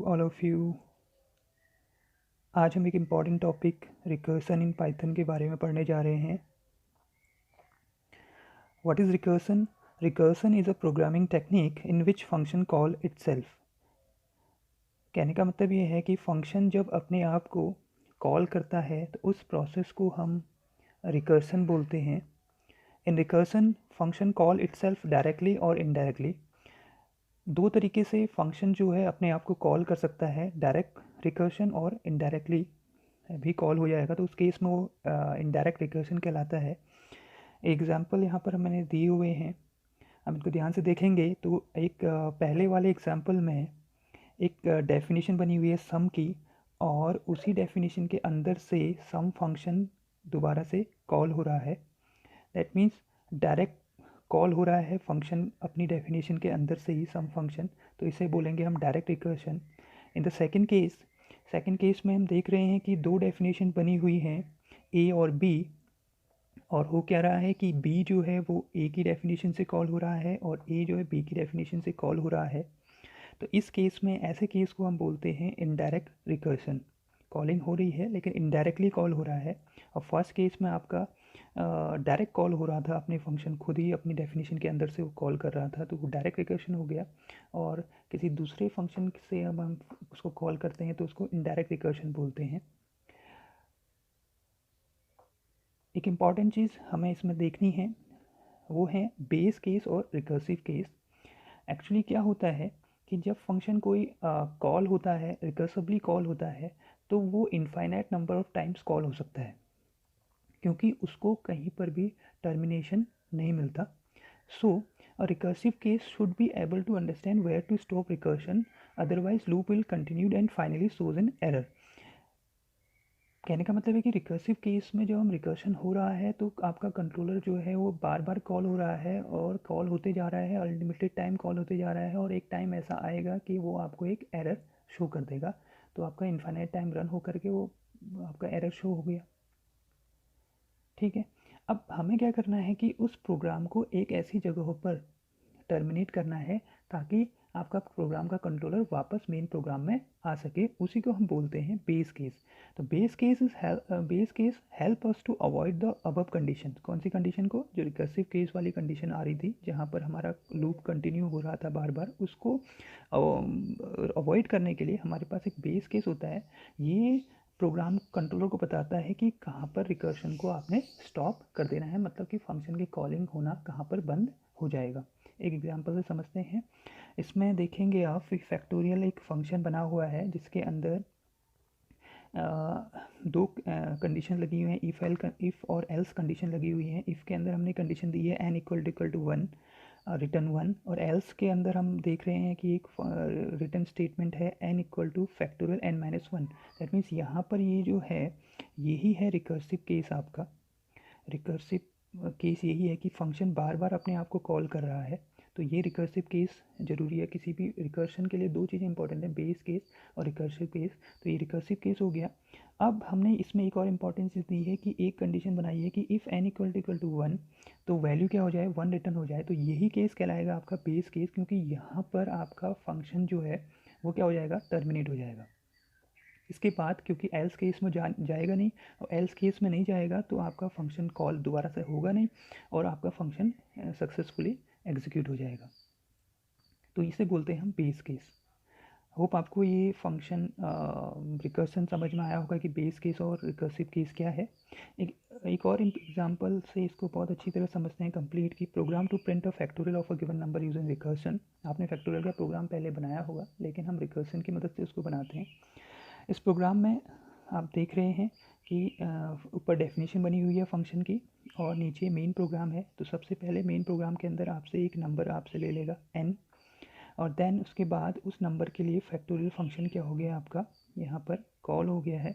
All of you. आज हम एक important topic recursion in Python के बारे में पढ़ने जा रहे हैं। What is recursion? Recursion is a programming technique in which function call itself. कहने का मतलब ये है कि फंक्शन जब अपने आप को कॉल करता है तो उस प्रोसेस को हम रिकर्सन बोलते हैं। In recursion function call itself directly और इनडायरेक्टली। दो तरीके से फंक्शन जो है अपने आप को कॉल कर सकता है, डायरेक्ट रिकर्शन और इनडायरेक्टली भी कॉल हो जाएगा, तो उस केस में वो इनडायरेक्ट रिकर्शन कहलाता है। एग्जाम्पल यहाँ पर मैंने दिए हुए हैं, हम इनको ध्यान से देखेंगे तो एक पहले वाले एग्जाम्पल में एक डेफिनेशन बनी हुई है सम की, और उसी डेफिनेशन के अंदर से सम फंक्शन दोबारा से कॉल हो रहा है। दैट मीन्स डायरेक्ट कॉल हो रहा है फंक्शन अपनी डेफिनेशन के अंदर से ही सम फंक्शन, तो इसे बोलेंगे हम direct recursion. In the second case में हम देख रहे हैं कि दो डेफिनेशन बनी हुई हैं ए और बी, और हो क्या रहा है कि बी जो है वो ए की डेफिनेशन से कॉल हो रहा है और ए जो है बी की डेफिनेशन से कॉल हो रहा है। तो इस केस में ऐसे केस को हम बोलते हैं इनडायरेक्ट रिकर्शन। कॉलिंग हो रही है लेकिन इनडायरेक्टली कॉल हो रहा है। और फर्स्ट केस में आपका डायरेक्ट कॉल हो रहा था, अपने फंक्शन खुद ही अपनी डेफिनेशन के अंदर से वो कॉल कर रहा था, तो वो डायरेक्ट रिकर्शन हो गया। और किसी दूसरे फंक्शन से अब हम उसको कॉल करते हैं तो उसको इनडायरेक्ट रिकर्शन बोलते हैं। एक इम्पॉर्टेंट चीज़ हमें इसमें देखनी है, वो है बेस केस और रिकर्सिव केस। एक्चुअली क्या होता है कि जब फंक्शन कोई कॉल होता है, रिकर्सिवली कॉल होता है, तो वो infinite number of times call हो सकता है, क्योंकि उसको कहीं पर भी टर्मिनेशन नहीं मिलता। So a recursive case should be able to understand where to stop recursion, otherwise loop will continued and finally shows an error. कहने का मतलब है कि रिकर्सिव केस में जब हम रिकर्शन हो रहा है तो आपका कंट्रोलर जो है वो बार बार कॉल हो रहा है और कॉल होते जा रहा है, अनलिमिटेड टाइम कॉल होते जा रहा है, और एक टाइम ऐसा आएगा कि वो आपको एक एरर शो कर देगा। तो आपका इनफाइनाइट टाइम रन होकर के वो आपका एरर शो हो गया। ठीक है, अब हमें क्या करना है कि उस प्रोग्राम को एक ऐसी जगहों पर टर्मिनेट करना है ताकि आपका प्रोग्राम का कंट्रोलर वापस मेन प्रोग्राम में आ सके। उसी को हम बोलते हैं बेस केस। तो base case help us to avoid the above condition. कौन सी कंडीशन को? जो रिकर्सिव केस वाली कंडीशन आ रही थी जहाँ पर हमारा लूप कंटिन्यू हो रहा था बार बार, उसको अवॉइड करने के लिए हमारे पास एक बेस केस होता है। ये प्रोग्राम कंट्रोलर को बताता है कि कहाँ पर रिकर्शन को आपने स्टॉप कर देना है, मतलब कि फंक्शन की कॉलिंग होना कहाँ पर बंद हो जाएगा। एक एग्जांपल से समझते हैं। इसमें देखेंगे आप फैक्टोरियल एक फंक्शन बना हुआ है जिसके अंदर दो कंडीशन लगी हुई हैं, इफ़ और एल्स कंडीशन लगी हुई हैं। इफ़ के अंदर हमने कंडीशन दी है n इक्वल टू 1, रिटर्न 1, और एल्स के अंदर हम देख रहे हैं कि एक रिटर्न स्टेटमेंट है n equal two factorial n-1। That means यहाँ पर ये जो है यही है रिकर्सिव केस आपका। रिकर्सिव केस यही है कि फंक्शन बार बार अपने आप को कॉल कर रहा है, तो ये रिकर्सिव केस ज़रूरी है। किसी भी रिकर्शन के लिए दो चीज़ें इंपॉर्टेंट हैं, बेस केस और रिकर्सिव केस। तो ये रिकर्सिव केस हो गया। अब हमने इसमें एक और इम्पॉर्टेंट चीज़ दी है कि एक कंडीशन बनाई है कि इफ़ n इक्वल टू 1, तो वैल्यू क्या हो जाए, 1 रिटर्न हो जाए। तो यही केस कहलाएगा आपका बेस केस, क्योंकि यहाँ पर आपका फंक्शन जो है वो क्या हो जाएगा, टर्मिनेट हो जाएगा। इसके बाद क्योंकि एल्स केस में जाएगा नहीं, और एल्स केस में नहीं जाएगा तो आपका फंक्शन कॉल दोबारा से होगा नहीं और आपका फंक्शन सक्सेसफुली एग्जीक्यूट हो जाएगा। तो इसे बोलते हैं हम बेस केस। होप आपको ये फंक्शन रिकर्सन समझ में आया होगा कि बेस केस और रिकर्सिव केस क्या है। एक और एग्जांपल से इसको बहुत अच्छी तरह समझते हैं कंप्लीट, की program to print a factorial of a given number using recursion. आपने फैक्टोरियल का प्रोग्राम पहले बनाया होगा, लेकिन हम रिकर्सन की मदद से उसको बनाते हैं। इस प्रोग्राम में आप देख रहे हैं कि ऊपर डेफिनेशन बनी हुई है फंक्शन की और नीचे मेन प्रोग्राम है। तो सबसे पहले मेन प्रोग्राम के अंदर आपसे एक नंबर आपसे ले लेगा n, और देन उसके बाद उस नंबर के लिए फैक्टोरियल फंक्शन क्या हो गया आपका, यहाँ पर कॉल हो गया है।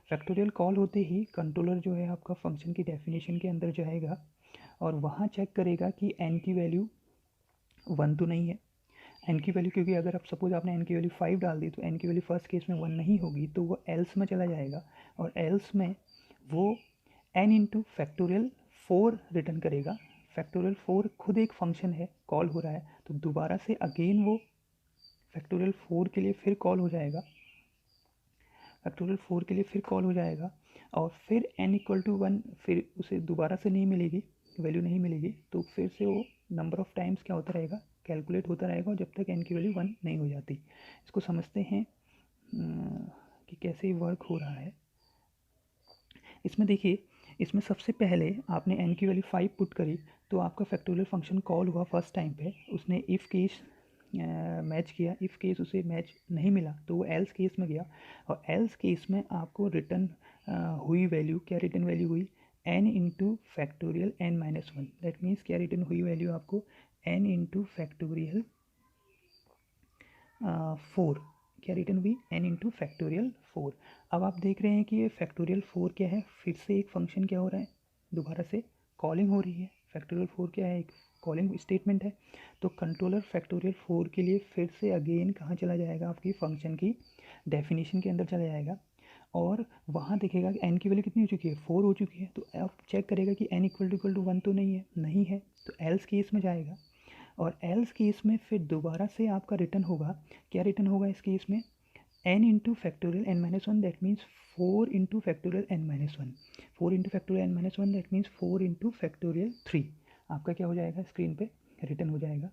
फैक्टोरियल कॉल होते ही कंट्रोलर जो है आपका फंक्शन की डेफिनेशन के अंदर जाएगा और वहाँ चेक करेगा कि n की वैल्यू 1 तो नहीं है। n की वैल्यू, क्योंकि अगर आप सपोज आपने n की वैल्यू 5 डाल दी तो n की वैल्यू फर्स्ट केस में 1 नहीं होगी, तो वो एल्स में चला जाएगा और एल्स में वो n इंटू फैक्टोरियल 4 रिटर्न करेगा। फैक्टोरियल 4 खुद एक फंक्शन है, कॉल हो रहा है, तो दोबारा से अगेन वो फैक्टोरियल 4 के लिए फिर कॉल हो जाएगा, फैक्टोरियल 4 के लिए फिर कॉल हो जाएगा और फिर n इक्वल टू 1, फिर उसे दोबारा से नहीं मिलेगी, वैल्यू नहीं मिलेगी, तो फिर से वो नंबर ऑफ़ टाइम्स क्या होता रहेगा, कैलकुलेट होता रहेगा, और जब तक n की वैल्यू 1 नहीं हो जाती। इसको समझते हैं कि कैसे वर्क हो रहा है। इसमें देखिए, इसमें सबसे पहले आपने n की वैल्यू 5 पुट करी तो आपका फैक्टोरियल फंक्शन कॉल हुआ फर्स्ट टाइम पे, उसने इफ़ केस मैच किया, इफ़ केस उसे मैच नहीं मिला तो वो एल्स केस में गया, और एल्स केस में आपको रिटर्न हुई वैल्यू, क्या रिटर्न वैल्यू हुई, n into factorial n-1। That means क्या रिटर्न हुई वैल्यू आपको, n इंटू फैक्टोरियल 4, क्या रिटर्न हुई, n इंटू फैक्टोरियल 4। अब आप देख रहे हैं कि ये फैक्टोरियल 4 क्या है, फिर से एक फंक्शन क्या हो रहा है, दोबारा से कॉलिंग हो रही है। फैक्टोरियल 4 क्या है, एक कॉलिंग स्टेटमेंट है। तो कंट्रोलर फैक्टोरियल 4 के लिए फिर से अगेन कहाँ चला जाएगा, आपकी फंक्शन की डेफिनेशन के अंदर चला जाएगा, और वहाँ देखेगा कि n की वैल्यू कितनी हो चुकी है, 4 हो चुकी है। तो अब चेक करेगा कि n इक्वल टू 1 तो नहीं है, तो एल्स केस में जाएगा, और एल्स केस में फिर दोबारा से आपका रिटर्न होगा, क्या रिटर्न होगा इस केस में, n into factorial n-1, that means 4 into factorial n-1, 4 into factorial n-1, that means 4 into factorial 3। आपका क्या हो जाएगा, स्क्रीन पे रिटर्न हो जाएगा,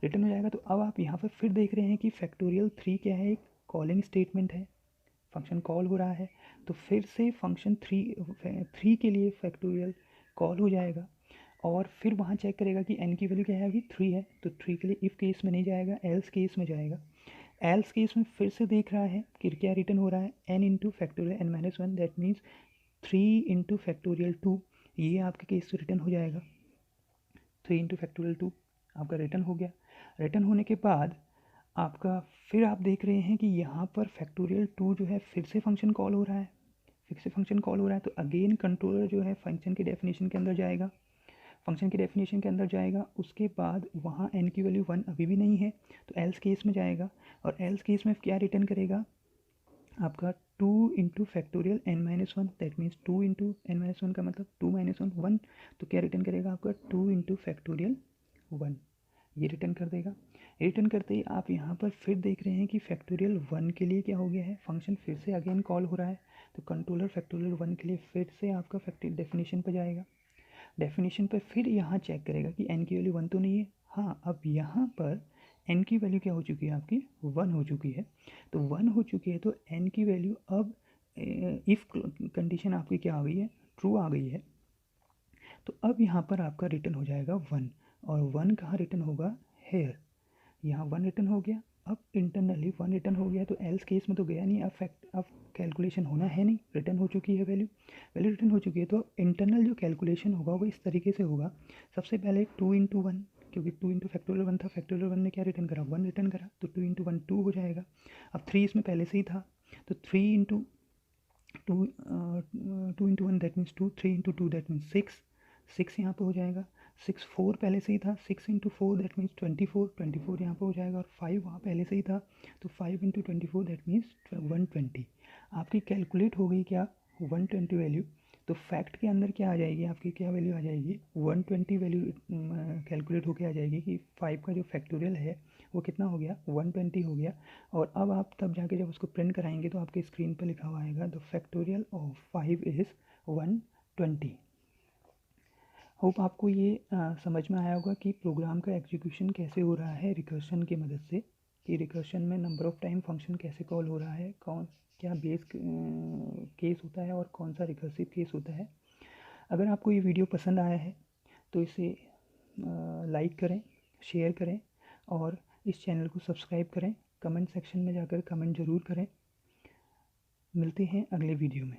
रिटर्न हो जाएगा। तो अब आप यहाँ पर फिर देख रहे हैं कि फैक्टोरियल 3 क्या है, एक कॉलिंग स्टेटमेंट है, फंक्शन कॉल हो रहा है, तो फिर से फंक्शन 3 के लिए फैक्टोरियल कॉल हो जाएगा, और फिर वहाँ चेक करेगा कि n की वैल्यू क्या है, अभी 3 है, तो 3 के लिए इफ़ केस में नहीं जाएगा, एल्स केस में जाएगा। एल्स केस में फिर से देख रहा है कि क्या रिटर्न हो रहा है, n into factorial n-1, that means 3 into factorial 2, ये आपके केस से रिटर्न हो जाएगा, 3 इंटू फैक्टोरियल 2 आपका रिटर्न हो गया। रिटर्न होने के बाद आपका फिर आप देख रहे हैं कि यहाँ पर फैक्टोरियल 2 जो है फिर से फंक्शन कॉल हो रहा है, फिर से फंक्शन कॉल हो रहा है, तो अगेन कंट्रोलर जो है फंक्शन की डेफिनेशन के अंदर जाएगा, फंक्शन की डेफिनेशन के अंदर जाएगा, उसके बाद वहाँ n की वैल्यू 1 अभी भी नहीं है, तो एल्स केस में जाएगा, और एल्स केस में क्या रिटर्न करेगा, आपका 2 into factorial n-1, that means 2 into n-1 का मतलब 2 माइनस 1, तो क्या रिटर्न करेगा आपका 2 इंटू फैक्टोरियल 1, ये रिटर्न कर देगा। रिटर्न करते ही आप यहाँ पर फिर देख रहे हैं कि फैक्टोरियल 1 के लिए क्या हो गया है, फंक्शन फिर से अगेन कॉल हो रहा है, तो कंट्रोलर फैक्टोरियल 1 के लिए फिर से आपका फैक्टोरियल डेफिनेशन पर जाएगा, डेफिनेशन पर फिर यहाँ चेक करेगा कि n की वैल्यू 1 तो नहीं है, हाँ अब यहाँ पर n की वैल्यू क्या हो चुकी है, आपकी 1 हो चुकी है, तो 1 हो चुकी है, तो n की वैल्यू अब इफ़ कंडीशन आपकी क्या आ गई है, ट्रू आ गई है, तो अब यहाँ पर आपका रिटर्न हो जाएगा 1, और 1 कहाँ रिटर्न होगा, हेयर, यहाँ 1 रिटर्न हो गया। अब इंटरनली 1 रिटर्न हो गया, तो एल्स केस में तो गया नहीं, अब कैलकुलेशन होना है नहीं, रिटर्न हो चुकी है वैल्यू, वैल्यू रिटर्न हो चुकी है, तो इंटरनल जो कैलकुलेशन होगा वो इस तरीके से होगा। सबसे पहले 2 इंटू 1, क्योंकि 2 इंटू फैक्टोरियल 1 था, फैक्टोरियल 1 ने क्या रिटर्न करा, 1 रिटर्न करा, तो 2 इंटू 1 2 हो जाएगा। अब 3 इसमें पहले से ही था, तो 3 into 2 into 1 that means 2, 3 into 2 that means 6 यहाँ पे हो जाएगा, 6 4 पहले से ही था, 6 इंटू 4 दैट मीन्स 24 यहाँ पे हो जाएगा, और 5 वहाँ पहले से ही था, तो 5 इंटू 24 दैट मीन्स 120। आपकी कैलकुलेट हो गई क्या, 120 वैल्यू, तो फैक्ट के अंदर क्या आ जाएगी, आपकी क्या वैल्यू आ जाएगी, 120 वैल्यू कैलकुलेट होके आ जाएगी कि 5 का जो फैक्टोरियल है वो कितना हो गया, 120 हो गया। और अब आप तब जाके जब उसको प्रिंट कराएंगे तो आपके स्क्रीन पर लिखा हुआ आएगा, the factorial of 5 is 120। Hope आपको ये समझ में आया होगा कि प्रोग्राम का एग्जीक्यूशन कैसे हो रहा है रिकर्शन की मदद से, कि रिकर्शन में नंबर ऑफ़ टाइम फंक्शन कैसे कॉल हो रहा है, कौन क्या बेस केस होता है और कौन सा रिकर्सिव केस होता है। अगर आपको ये वीडियो पसंद आया है तो इसे लाइक करें, शेयर करें, और इस चैनल को सब्सक्राइब करें, कमेंट सेक्शन में जाकर कमेंट ज़रूर करें। मिलते हैं अगले वीडियो में।